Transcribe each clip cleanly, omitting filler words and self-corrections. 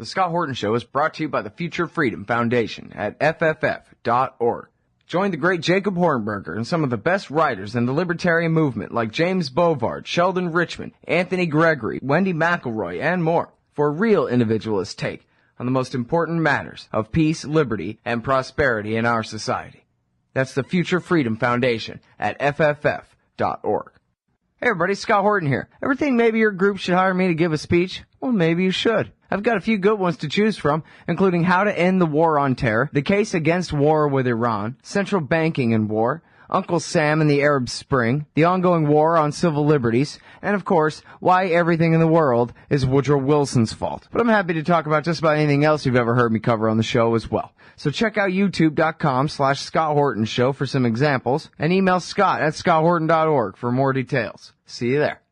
The Scott Horton Show is brought to you by the Future Freedom Foundation at fff.org. Join the great Jacob Hornberger and some of the best writers in the libertarian movement like James Bovard, Sheldon Richman, Anthony Gregory, Wendy McElroy, and more for a real individualist take on the most important matters of peace, liberty, and prosperity in our society. That's the Future Freedom Foundation at fff.org. Hey everybody, Scott Horton here. Ever think maybe your group should hire me to give a speech? Well, maybe you should. I've got a few good ones to choose from, including how to end the war on terror, the case against war with Iran, central banking and war, Uncle Sam and the Arab Spring, the ongoing war on civil liberties, and of course, why everything in the world is Woodrow Wilson's fault. But I'm happy to talk about just about anything else you've ever heard me cover on the show as well. So check out youtube.com/Scott Horton Show for some examples, and email scott@scotthorton.org for more details. See you there.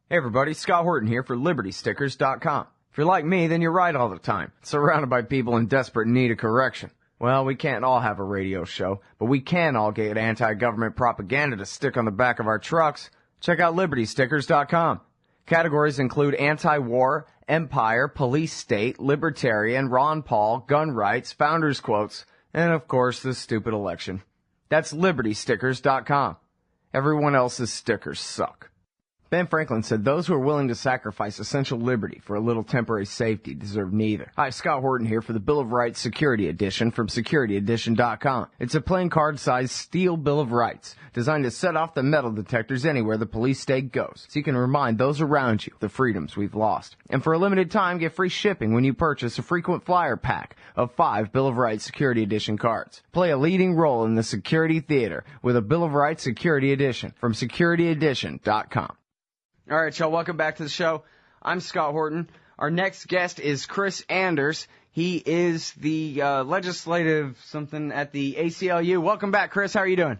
Hey everybody, Scott Horton here for LibertyStickers.com. If you're like me, then you're right all the time, surrounded by people in desperate need of correction. Well, we can't all have a radio show, but we can all get anti-government propaganda to stick on the back of our trucks. Check out LibertyStickers.com. Categories include anti-war, empire, police state, libertarian, Ron Paul, gun rights, founders quotes, and of course the stupid election. That's LibertyStickers.com. Everyone else's stickers suck. Ben Franklin said those who are willing to sacrifice essential liberty for a little temporary safety deserve neither. Hi, Scott Horton here for the Bill of Rights Security Edition from SecurityEdition.com. It's a plain card-sized steel Bill of Rights designed to set off the metal detectors anywhere the police state goes, so you can remind those around you the freedoms we've lost. And for a limited time, get free shipping when you purchase a frequent flyer pack of 5 Bill of Rights Security Edition cards. Play a leading role in the security theater with a Bill of Rights Security Edition from SecurityEdition.com. All right, y'all, welcome back to the show. I'm Scott Horton. Our next guest is Chris Anders. He is the legislative something at the ACLU. Welcome back, Chris. How are you doing?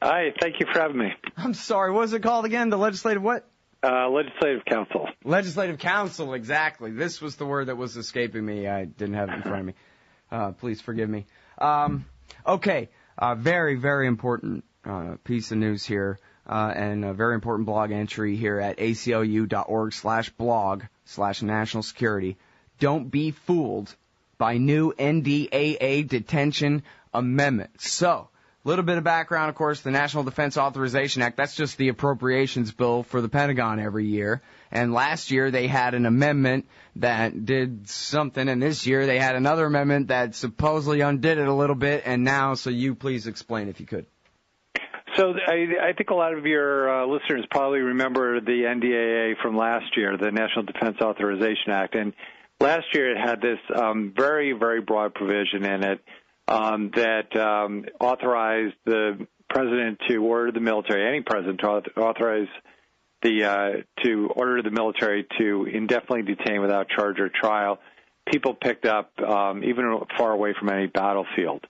Hi, thank you for having me. I'm sorry, what was it called again? The legislative what? Legislative Counsel. Legislative Counsel, exactly. This was the word that was escaping me. I didn't have it in front of me. Please forgive me. Okay, very, very important piece of news here. And a very important blog entry here at aclu.org/blog/national security. Don't be fooled by new NDAA detention amendment. So, a little bit of background, of course, the National Defense Authorization Act, that's just the appropriations bill for the Pentagon every year. And last year they had an amendment that did something, and this year they had another amendment that supposedly undid it a little bit, and now, so you please explain if you could. So I think a lot of your listeners probably remember the NDAA from last year, the National Defense Authorization Act. And last year it had this very, very broad provision in it that authorized the president to order the military, any president, to authorize to order the military to indefinitely detain without charge or trial people picked up even far away from any battlefield.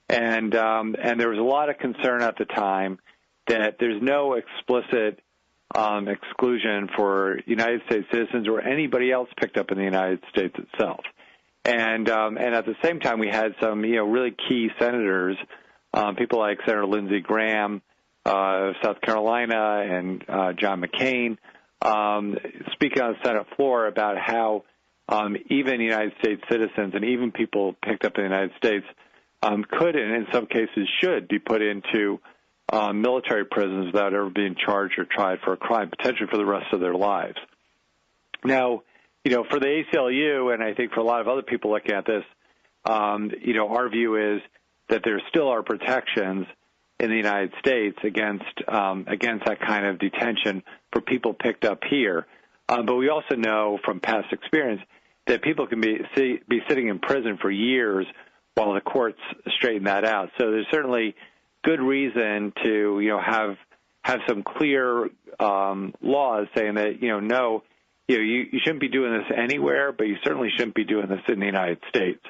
And there was a lot of concern at the time that there's no explicit exclusion for United States citizens or anybody else picked up in the United States itself. And at the same time, we had some really key senators, people like Senator Lindsey Graham of South Carolina and John McCain, speaking on the Senate floor about how even United States citizens and even people picked up in the United States could, and in some cases should, be put into military prisons without ever being charged or tried for a crime, potentially for the rest of their lives. Now, for the ACLU, and I think for a lot of other people looking at this, our view is that there still are protections in the United States against that kind of detention for people picked up here. But we also know from past experience that people can be sitting in prison for years while the courts straighten that out. So there's certainly good reason to, have some clear laws saying that, no, you shouldn't be doing this anywhere, but you certainly shouldn't be doing this in the United States.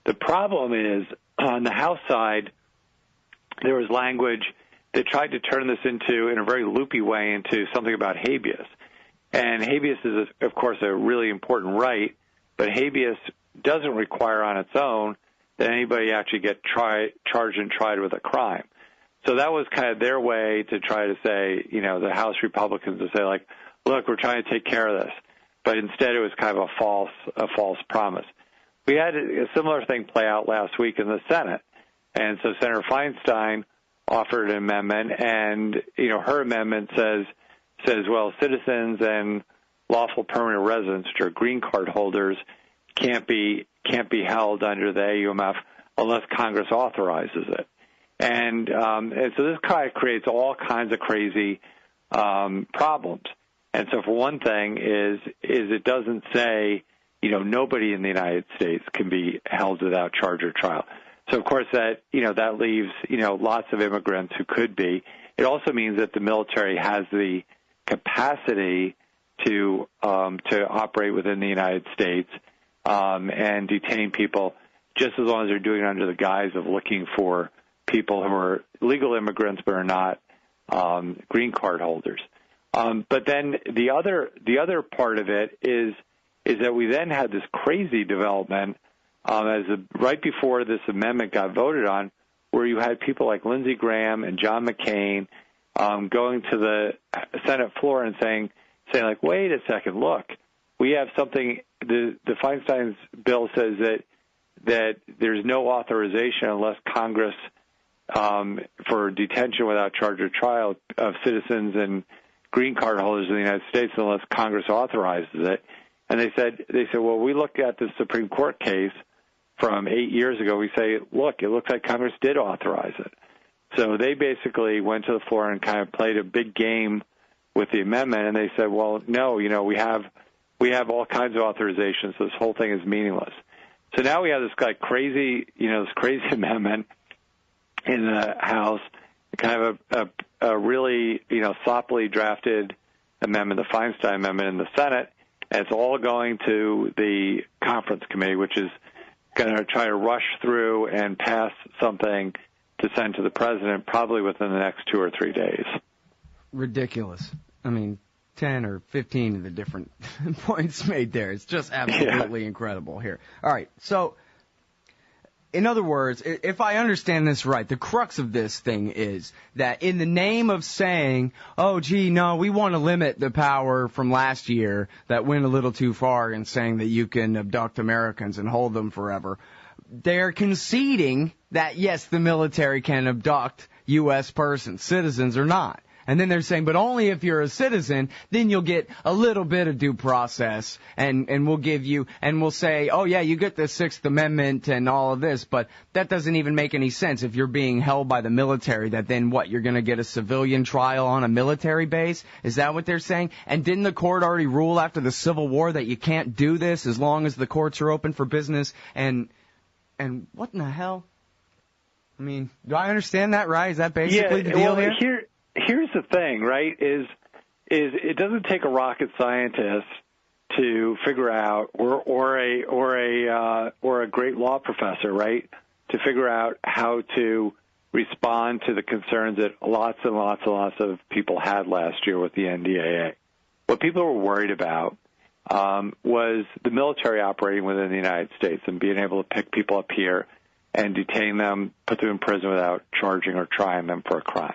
The problem is, on the House side, there was language that tried to turn this into, in a very loopy way, into something about habeas. And habeas is, of course, a really important right, but habeas doesn't require on its own that anybody actually get charged and tried with a crime. So that was kind of their way to try to say, the House Republicans to say, look, we're trying to take care of this. But instead it was kind of a false promise. we had a similar thing play out last week in the Senate. And so Senator Feinstein offered an amendment, and, her amendment says, well, citizens and lawful permanent residents, which are green card holders, can't be held under the AUMF unless Congress authorizes it. And so this kind of creates all kinds of crazy problems. And so for one thing is it doesn't say, nobody in the United States can be held without charge or trial. So of course that leaves, lots of immigrants who could be. It also means that the military has the capacity to operate within the United States and detain people just as long as they're doing it under the guise of looking for people who are legal immigrants but are not green card holders. But then the other part of it is that we then had this crazy development right before this amendment got voted on, where you had people like Lindsey Graham and John McCain going to the Senate floor and saying like, wait a second, look, we have something. The Feinstein's bill says that there's no authorization unless Congress for detention without charge or trial of citizens and green card holders in the United States unless Congress authorizes it. And they said, well, we looked at the Supreme Court case from 8 years ago. We say, look, it looks like Congress did authorize it. So they basically went to the floor and kind of played a big game with the amendment, and they said, well, no, we have all kinds of authorizations, so this whole thing is meaningless. So now we have this crazy amendment in the House, kind of a really, soppily drafted amendment, the Feinstein amendment in the Senate, and it's all going to the conference committee, which is going to try to rush through and pass something to send to the president probably within the next 2 or 3 days. Ridiculous. I mean, 10 or 15 of the different points made there. It's just absolutely incredible here. All right, so in other words, if I understand this right, the crux of this thing is that in the name of saying, oh, gee, no, we want to limit the power from last year that went a little too far in saying that you can abduct Americans and hold them forever, they're conceding that, yes, the military can abduct U.S. persons, citizens or not. And then they're saying, but only if you're a citizen, then you'll get a little bit of due process, and we'll give you, and we'll say, oh yeah, you get the Sixth Amendment and all of this, but that doesn't even make any sense if you're being held by the military, that then what, you're going to get a civilian trial on a military base? Is that what they're saying? And didn't the court already rule after the Civil War that you can't do this as long as the courts are open for business? And what in the hell? I mean, do I understand that right? Is that basically the deal here? Here's the thing, right, is it doesn't take a rocket scientist to figure out, or a great law professor, right, to figure out how to respond to the concerns that lots and lots and lots of people had last year with the NDAA. What people were worried about was the military operating within the United States and being able to pick people up here and detain them, put them in prison without charging or trying them for a crime.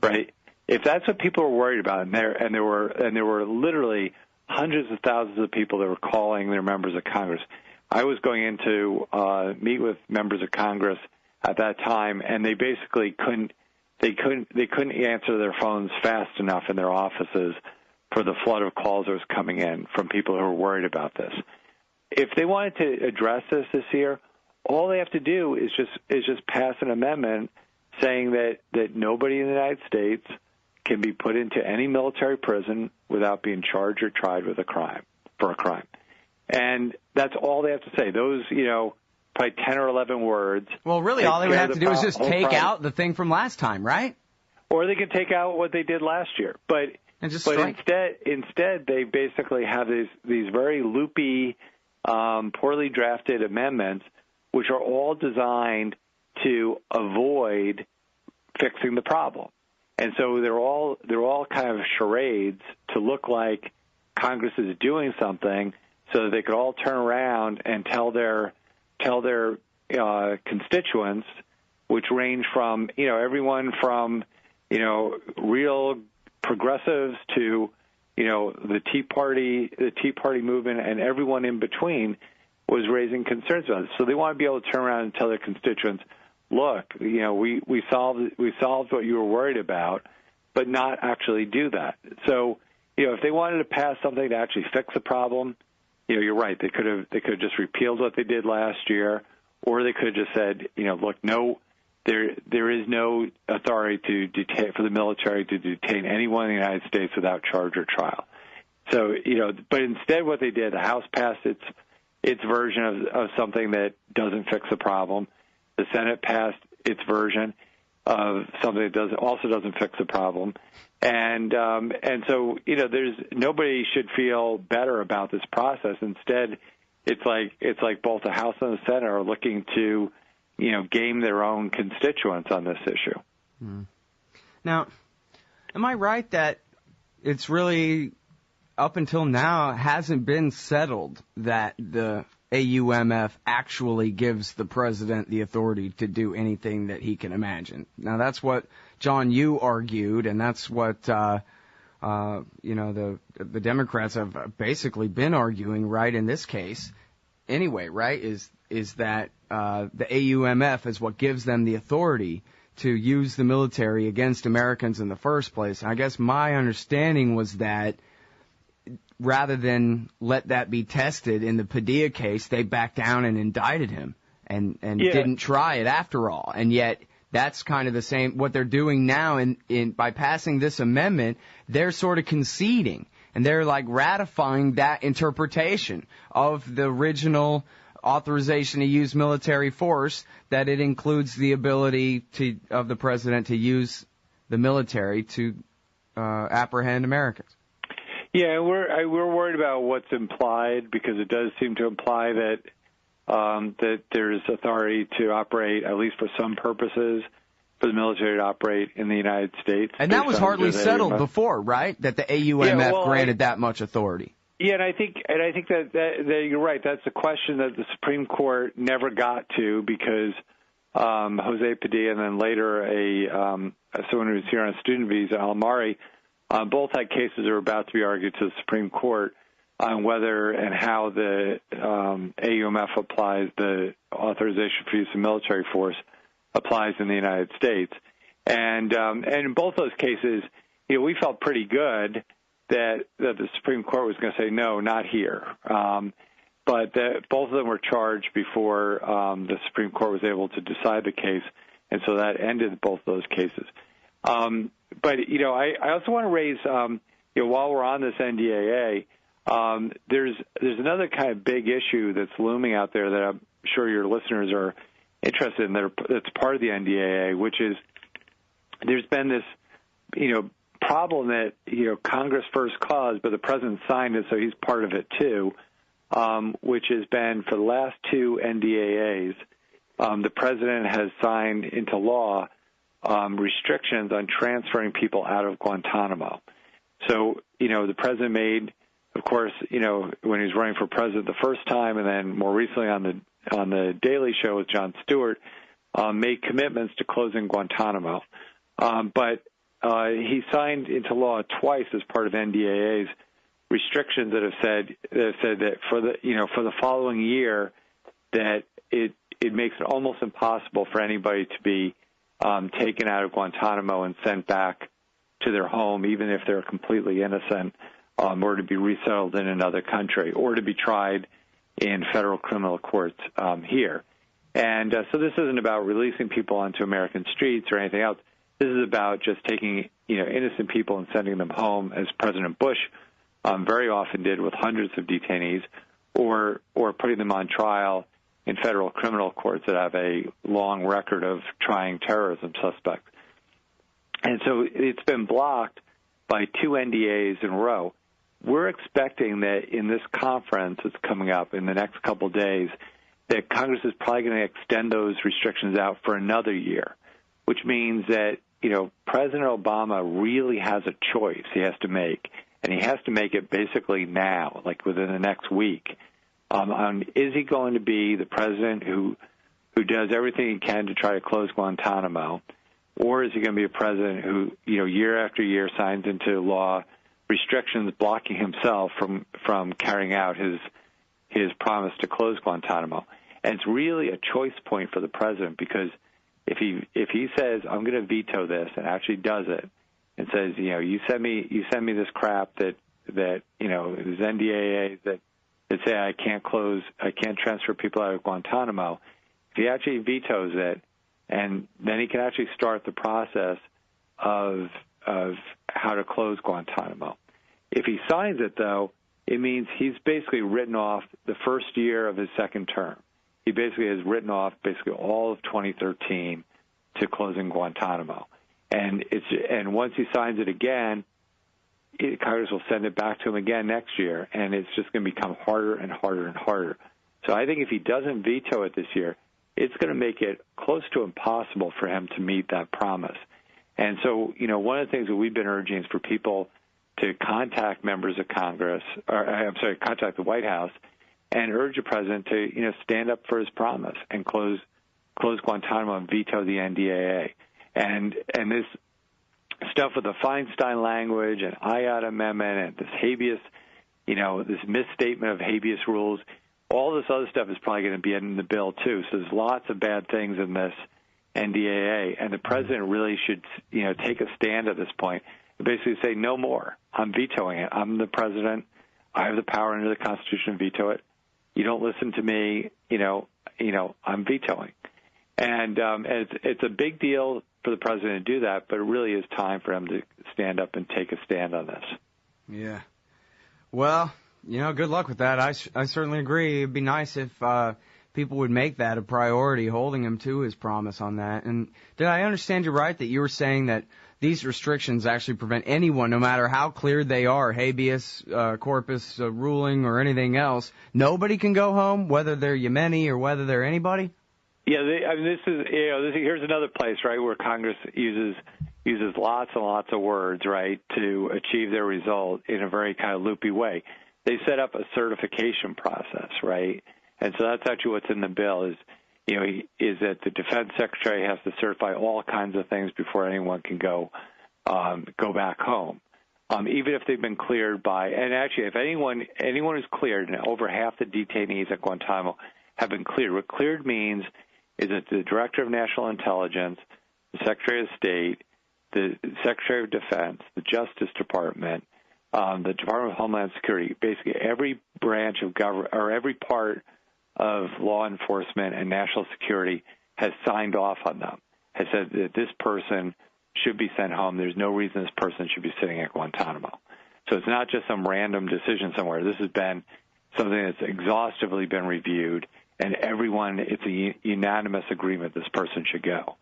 Right? If that's what people were worried about, and there were literally hundreds of thousands of people that were calling their members of Congress. I was going in to meet with members of Congress at that time, and they basically couldn't answer their phones fast enough in their offices for the flood of calls that was coming in from people who were worried about this. If they wanted to address this year, all they have to do is just pass an amendment saying that nobody in the United States can be put into any military prison without being charged or tried with for a crime. And that's all they have to say. Those, probably 10 or 11 words. Well, really, all they would have to do is just take out the thing from last time, right? Or they can take out what they did last year. But instead, they basically have these very loopy, poorly drafted amendments, which are all designed to avoid fixing the problem. And so they're all kind of charades to look like Congress is doing something, so that they could all turn around and tell their constituents, which range from everyone from real progressives to the Tea Party movement and everyone in between, was raising concerns about it. So they want to be able to turn around and tell their constituents, look, we solved what you were worried about, but not actually do that. So, if they wanted to pass something to actually fix the problem, you're right. They could have just repealed what they did last year, or they could have just said, look, no, there is no authority to detain for the military to detain anyone in the United States without charge or trial. So, but instead, what they did, the House passed its version of something that doesn't fix the problem. The Senate passed its version of something that also doesn't fix the problem. And so, there's nobody should feel better about this process. Instead, it's like both the House and the Senate are looking to, game their own constituents on this issue. Now, am I right that it's really, up until now, hasn't been settled that the AUMF actually gives the president the authority to do anything that he can imagine? Now, that's what John Yoo argued, and that's what the Democrats have basically been arguing, right, in this case. Anyway, right, is that the AUMF is what gives them the authority to use the military against Americans in the first place. And I guess my understanding was that rather than let that be tested in the Padilla case, they backed down and indicted him and didn't try it after all. And yet that's kind of the same what they're doing now in by passing this amendment. They're sort of conceding and they're like ratifying that interpretation of the original authorization to use military force, that it includes the ability of the president to use the military to apprehend Americans. Yeah, we're worried about what's implied, because it does seem to imply that that there's authority to operate, at least for some purposes, for the military to operate in the United States. And that was hardly settled before, right? That the AUMF granted that much authority. Yeah, and I think that you're right. That's a question that the Supreme Court never got to, because Jose Padilla and then later someone who was here on a student visa, Almari, both had cases that were about to be argued to the Supreme Court on whether and how the AUMF applies, the authorization for use of military force applies in the United States. And in both those cases, we felt pretty good that the Supreme Court was going to say, no, not here. But both of them were charged before the Supreme Court was able to decide the case, and so that ended both those cases. But, I also want to raise, while we're on this NDAA, there's another kind of big issue that's looming out there that I'm sure your listeners are interested in, that's part of the NDAA, which is there's been this, problem that, Congress first caused, but the president signed it, so he's part of it too, which has been for the last two NDAAs, the president has signed into law restrictions on transferring people out of Guantanamo. So, the president made, of course, when he was running for president the first time, and then more recently on the Daily Show with Jon Stewart, made commitments to closing Guantanamo. But he signed into law twice as part of NDAA's restrictions that have said that for the following year, that it makes it almost impossible for anybody to be taken out of Guantanamo and sent back to their home, even if they're completely innocent, or to be resettled in another country, or to be tried in federal criminal courts here. And so this isn't about releasing people onto American streets or anything else. This is about just taking innocent people and sending them home, as President Bush very often did with hundreds of detainees, or putting them on trial in federal criminal courts that have a long record of trying terrorism suspects. And so it's been blocked by two NDAs in a row. We're expecting that in this conference that's coming up in the next couple of days, that Congress is probably going to extend those restrictions out for another year, which means that, President Obama really has a choice he has to make, and he has to make it basically now, like within the next week. Is he going to be the president who does everything he can to try to close Guantanamo, or is he going to be a president who, year after year signs into law restrictions blocking himself from carrying out his his promise to close Guantanamo. And it's really a choice point for the president, because if he says, I'm going to veto this, and actually does it, and says, you send me this crap that there's NDAA that say I can't transfer people out of Guantanamo, if he actually vetoes it, and then he can actually start the process of how to close Guantanamo. If he signs it, though, it means he's basically written off the first year of his second term. He basically has written off basically all of 2013 to closing Guantanamo. And once he signs it again, Congress will send it back to him again next year, and it's just going to become harder and harder and harder. So I think if he doesn't veto it this year, it's going to make it close to impossible for him to meet that promise. And so, one of the things that we've been urging is for people to contact members of Congress, contact the White House, and urge the president to, stand up for his promise and close Guantanamo and veto the NDAA. And this stuff with the Feinstein language and IOT amendment and this habeas, this misstatement of habeas rules, all this other stuff is probably going to be in the bill too. So there's lots of bad things in this NDAA, and the president really should, take a stand at this point and basically say, no more. I'm vetoing it. I'm the president. I have the power under the Constitution to veto it. You don't listen to me. I'm vetoing. And it's a big deal for the president to do that, but it really is time for him to stand up and take a stand on this. Yeah. Well, good luck with that. I certainly agree. It'd be nice if people would make that a priority, holding him to his promise on that. And did I understand you right that you were saying that these restrictions actually prevent anyone, no matter how clear they are, habeas corpus ruling or anything else, nobody can go home, whether they're Yemeni or whether they're anybody? Yeah, here's another place, right, where Congress uses lots and lots of words, right, to achieve their result in a very kind of loopy way. They set up a certification process, right, and so that's actually what's in the bill is that the defense secretary has to certify all kinds of things before anyone can go back home, even if they've been cleared by. And actually, if anyone who's cleared, and over half the detainees at Guantanamo have been cleared. What cleared means is that the Director of National Intelligence, the Secretary of State, the Secretary of Defense, the Justice Department, the Department of Homeland Security, basically every branch of government or every part of law enforcement and national security has signed off on them, has said that this person should be sent home. There's no reason this person should be sitting at Guantanamo. So it's not just some random decision somewhere. This has been something that's exhaustively been reviewed, and it's a unanimous agreement this person should go,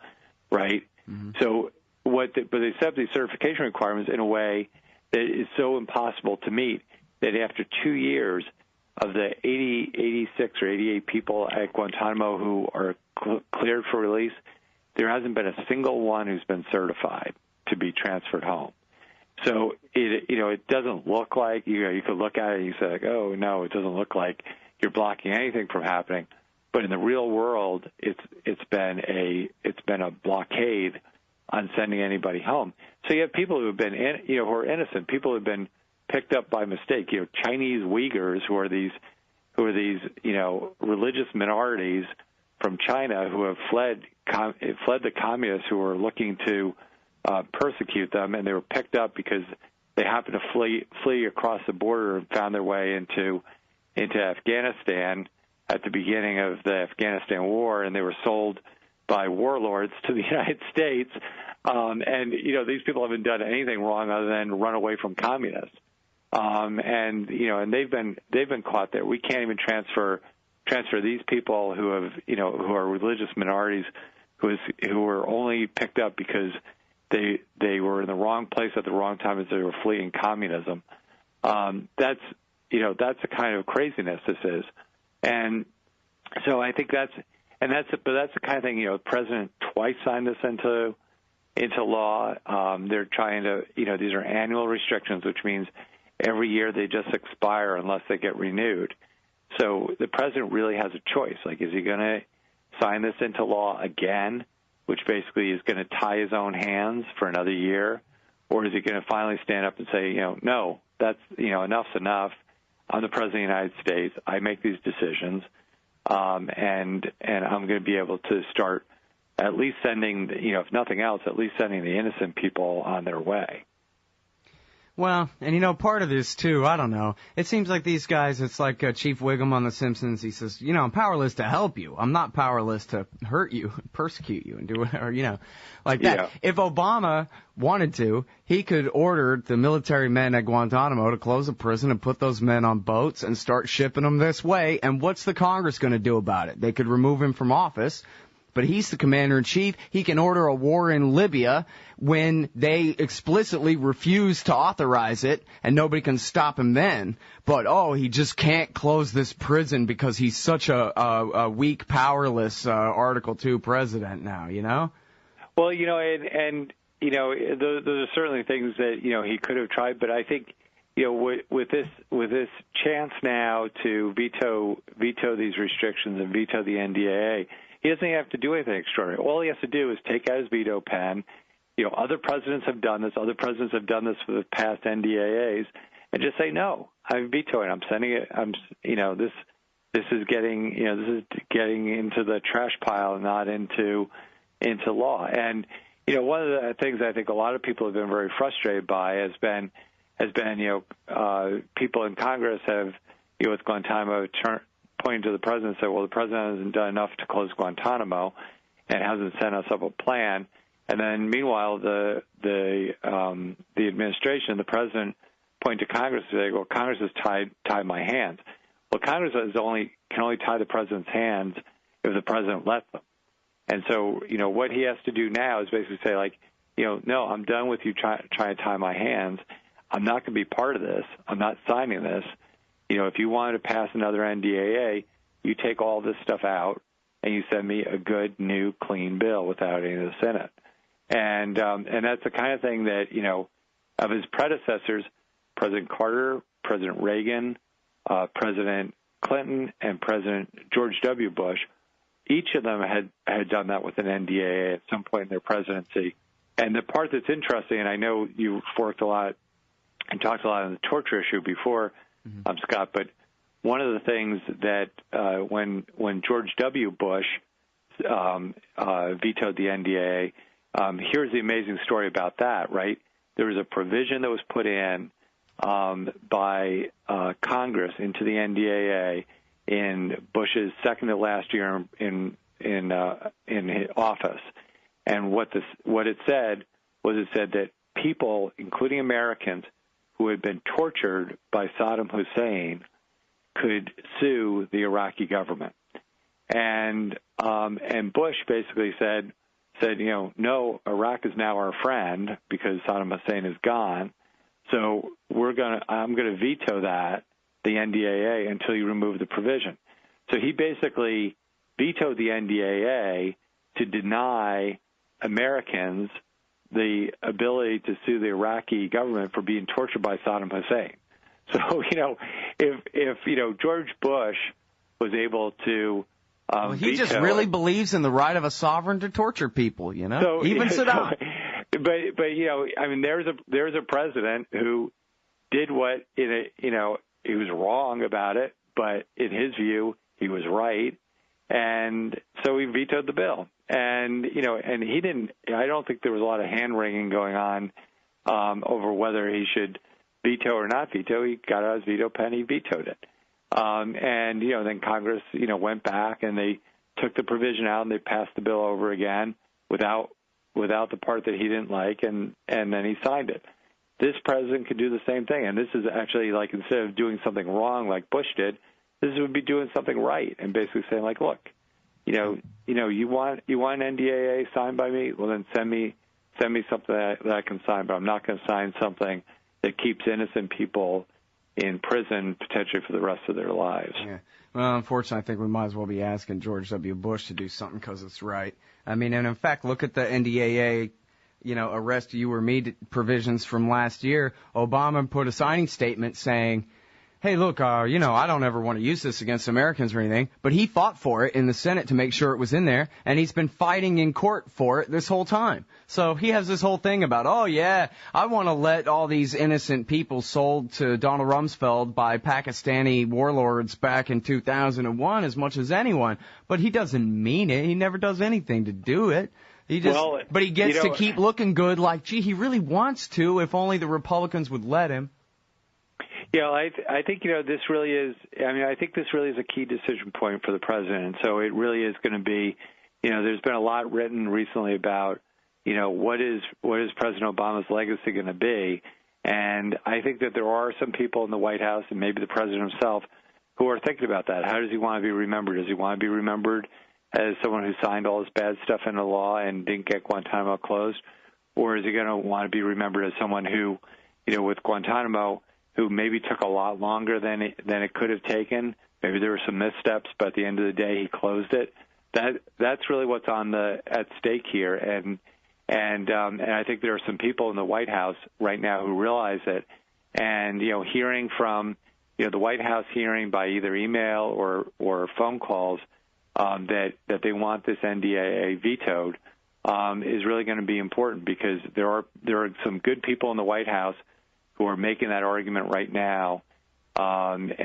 right? Mm-hmm. So but they set up these certification requirements in a way that is so impossible to meet that after 2 years of the 86 or 88 people at Guantanamo who are cleared for release, there hasn't been a single one who's been certified to be transferred home. So it doesn't look like you could look at it and you say, like, oh no, it doesn't look like you're blocking anything from happening. But in the real world, it's been a blockade on sending anybody home. So you have people who have been who are innocent, people who have been picked up by mistake. Chinese Uyghurs who are these religious minorities from China who have fled the communists who were looking to persecute them, and they were picked up because they happened to flee across the border and found their way into Afghanistan at the beginning of the Afghanistan war, and they were sold by warlords to the United States. And these people haven't done anything wrong other than run away from communists. And they've been caught there. We can't even transfer these people who are religious minorities who were only picked up because they were in the wrong place at the wrong time as they were fleeing communism. That's the kind of craziness this is. And so I think that's the kind of thing, the president twice signed this into law. They're trying to, these are annual restrictions, which means every year they just expire unless they get renewed. So the president really has a choice. Like, is he going to sign this into law again, which basically is going to tie his own hands for another year? Or is he going to finally stand up and say, no, that's, enough's enough. I'm the President of the United States. I make these decisions, and I'm going to be able to start at least sending, if nothing else, at least sending the innocent people on their way. Well, and part of this, too, I don't know. It seems like these guys, it's like Chief Wiggum on The Simpsons. He says, I'm powerless to help you. I'm not powerless to hurt you, persecute you, and do whatever, like that. Yeah. If Obama wanted to, he could order the military men at Guantanamo to close the prison and put those men on boats and start shipping them this way. And what's the Congress going to do about it? They could remove him from office. But he's the commander-in-chief. He can order a war in Libya when they explicitly refuse to authorize it, and nobody can stop him then. But, he just can't close this prison because he's such a weak, powerless Article II president now, Well, those are certainly things that, he could have tried. But I think, with this chance now to veto these restrictions and veto the NDAA, he doesn't have to do anything extraordinary. All he has to do is take out his veto pen. Other presidents have done this. Other presidents have done this for the past NDAAs, and just say no. I'm vetoing. I'm sending it. This is getting into the trash pile, not into law. And one of the things I think a lot of people have been very frustrated by has been people in Congress have with Guantanamo pointing to the president and say, well, the president hasn't done enough to close Guantanamo and hasn't sent us up a plan. And then, meanwhile, the administration, the president, point to Congress and say, well, Congress has tied my hands. Well, Congress can only tie the president's hands if the president lets them. And so, what he has to do now is basically say, no, I'm done with you trying to tie my hands. I'm not going to be part of this. I'm not signing this. If you wanted to pass another NDAA, you take all this stuff out and you send me a good, new, clean bill without any of this in it. And that's the kind of thing that, of his predecessors, President Carter, President Reagan, President Clinton, and President George W. Bush, each of them had done that with an NDAA at some point in their presidency. And the part that's interesting, and I know you've worked a lot and talked a lot on the torture issue before, Scott, but one of the things that when George W. Bush vetoed the NDAA, here's the amazing story about that, right? There was a provision that was put in by Congress into the NDAA in Bush's second to last year in office, and what it said that people, including Americans, who had been tortured by Saddam Hussein could sue the Iraqi government. And Bush basically said, no, Iraq is now our friend because Saddam Hussein is gone. So I'm going to veto the NDAA until you remove the provision. So he basically vetoed the NDAA to deny Americans the ability to sue the Iraqi government for being tortured by Saddam Hussein. So, if George Bush was able to he just really believes in the right of a sovereign to torture people, So, even Saddam. There's a president who did what he was wrong about it, but in his view, he was right. And so he vetoed the bill. And, and he didn't, I don't think there was a lot of hand-wringing going on over whether he should veto or not veto. He got out his veto pen, he vetoed it. Then Congress, went back and they took the provision out and they passed the bill over again without the part that he didn't like, and then he signed it. This president could do the same thing. And this is actually instead of doing something wrong like Bush did, this would be doing something right and basically saying look, you want an NDAA signed by me? Well, then send me something that I can sign, but I'm not going to sign something that keeps innocent people in prison potentially for the rest of their lives. Yeah. Well, unfortunately, I think we might as well be asking George W. Bush to do something because it's right. I mean, and in fact, look at the NDAA, arrest you or me provisions from last year. Obama put a signing statement saying hey, look, I don't ever want to use this against Americans or anything, but he fought for it in the Senate to make sure it was in there, and he's been fighting in court for it this whole time. So he has this whole thing about, oh, yeah, I want to let all these innocent people sold to Donald Rumsfeld by Pakistani warlords back in 2001 as much as anyone. But he doesn't mean it. He never does anything to do it. But he gets to keep looking good like, gee, he really wants to if only the Republicans would let him. Yeah, I think, this really is, I think this really is a key decision point for the president. So it really is going to be, there's been a lot written recently about, what is President Obama's legacy going to be? And I think that there are some people in the White House and maybe the president himself who are thinking about that. How does he want to be remembered? Does he want to be remembered as someone who signed all this bad stuff into law and didn't get Guantanamo closed? Or is he going to want to be remembered as someone who, with Guantanamo, who maybe took a lot longer than it could have taken? Maybe there were some missteps, but at the end of the day, he closed it. That's really what's at stake here. And I think there are some people in the White House right now who realize it. And, hearing from, the White House hearing by either email or phone calls that they want this NDAA vetoed is really going to be important, because there are some good people in the White House who are making that argument right now, and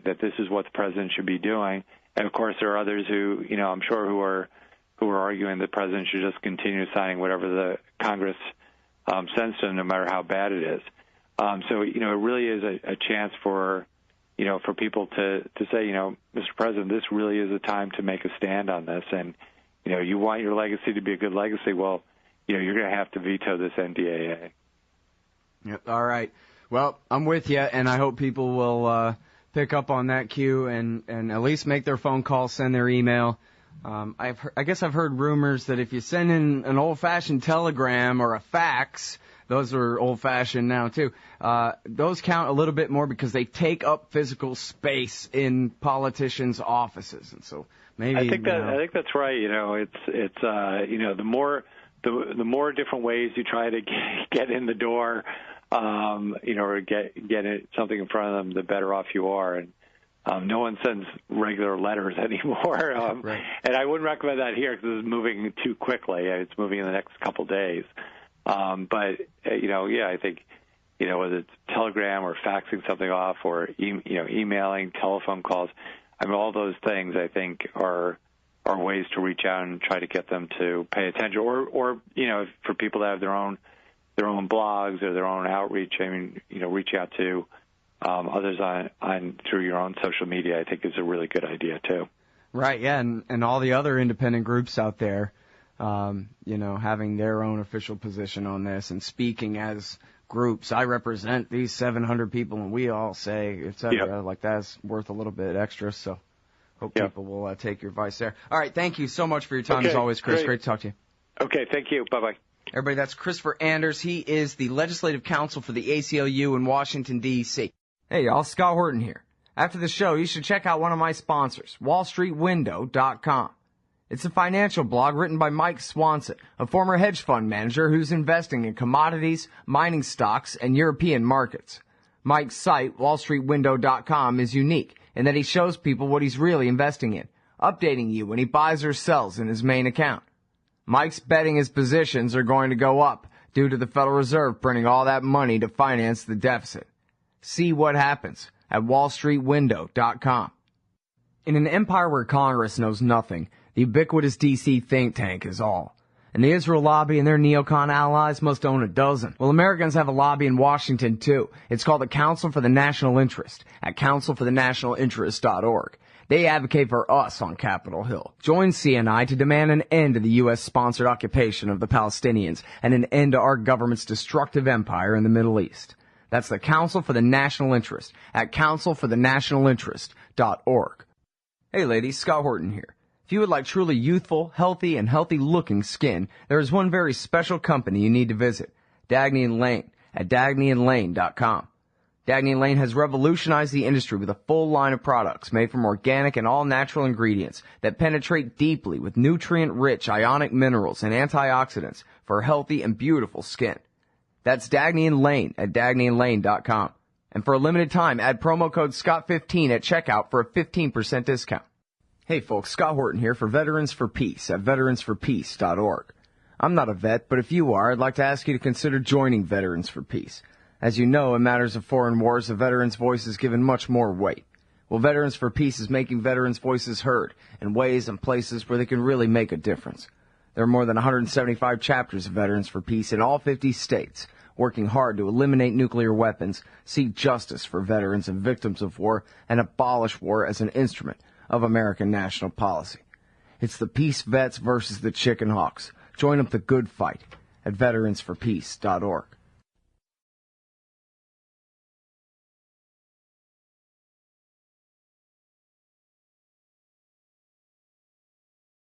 that this is what the president should be doing. And of course, there are others who, I'm sure, who are arguing the president should just continue signing whatever the Congress sends to him, no matter how bad it is. So, it really is a chance for people to say, Mr. President, this really is a time to make a stand on this. And, you want your legacy to be a good legacy. Well, you're going to have to veto this NDAA. Yep. All right. Well, I'm with you, and I hope people will pick up on that cue and at least make their phone call, send their email. I guess I've heard rumors that if you send in an old-fashioned telegram or a fax, those are old-fashioned now too, those count a little bit more because they take up physical space in politicians' offices, and so maybe I think that's right. It's the more different ways you try to get in the door, or get something in front of them, the better off you are. And no one sends regular letters anymore. Right. And I wouldn't recommend that here because it's moving too quickly. It's moving in the next couple of days. But I think, whether it's telegram or faxing something off or emailing, telephone calls, all those things I think are ways to reach out and try to get them to pay attention. Or for people that have their own blogs or their own outreach, reach out to others on through your own social media, I think is a really good idea too. Right, yeah, and all the other independent groups out there, having their own official position on this and speaking as groups. I represent these 700 people, and we all say, et cetera. Yep. Like that's worth a little bit extra, so hope people will take your advice there. All right, thank you so much for your time as always, Chris. Great to talk to you. Okay, thank you. Bye-bye. Everybody, that's Christopher Anders. He is the Legislative Counsel for the ACLU in Washington, D.C. Hey, y'all, Scott Horton here. After the show, you should check out one of my sponsors, WallStreetWindow.com. It's a financial blog written by Mike Swanson, a former hedge fund manager who's investing in commodities, mining stocks, and European markets. Mike's site, WallStreetWindow.com, is unique in that he shows people what he's really investing in, updating you when he buys or sells in his main account. Mike's betting his positions are going to go up due to the Federal Reserve printing all that money to finance the deficit. See what happens at WallStreetWindow.com. In an empire where Congress knows nothing, the ubiquitous D.C. think tank is all. And the Israel lobby and their neocon allies must own a dozen. Well, Americans have a lobby in Washington, too. It's called the Council for the National Interest at councilforthenationalinterest.org. They advocate for us on Capitol Hill. Join CNI to demand an end to the U.S.-sponsored occupation of the Palestinians and an end to our government's destructive empire in the Middle East. That's the Council for the National Interest at councilforthenationalinterest.org. Hey ladies, Scott Horton here. If you would like truly youthful, healthy, and healthy-looking skin, there is one very special company you need to visit, Dagny & Lane at DagnyandLane.com. Dagny & Lane has revolutionized the industry with a full line of products made from organic and all-natural ingredients that penetrate deeply with nutrient-rich ionic minerals and antioxidants for healthy and beautiful skin. That's Dagny & Lane at DagnyandLane.com. And for a limited time, add promo code SCOTT15 at checkout for a 15% discount. Hey folks, Scott Horton here for Veterans for Peace at veteransforpeace.org. I'm not a vet, but if you are, I'd like to ask you to consider joining Veterans for Peace. As you know, in matters of foreign wars, a veteran's voice is given much more weight. Well, Veterans for Peace is making veterans' voices heard in ways and places where they can really make a difference. There are more than 175 chapters of Veterans for Peace in all 50 states, working hard to eliminate nuclear weapons, seek justice for veterans and victims of war, and abolish war as an instrument of American national policy. It's the peace vets versus the chicken hawks. Join up the good fight at veteransforpeace.org.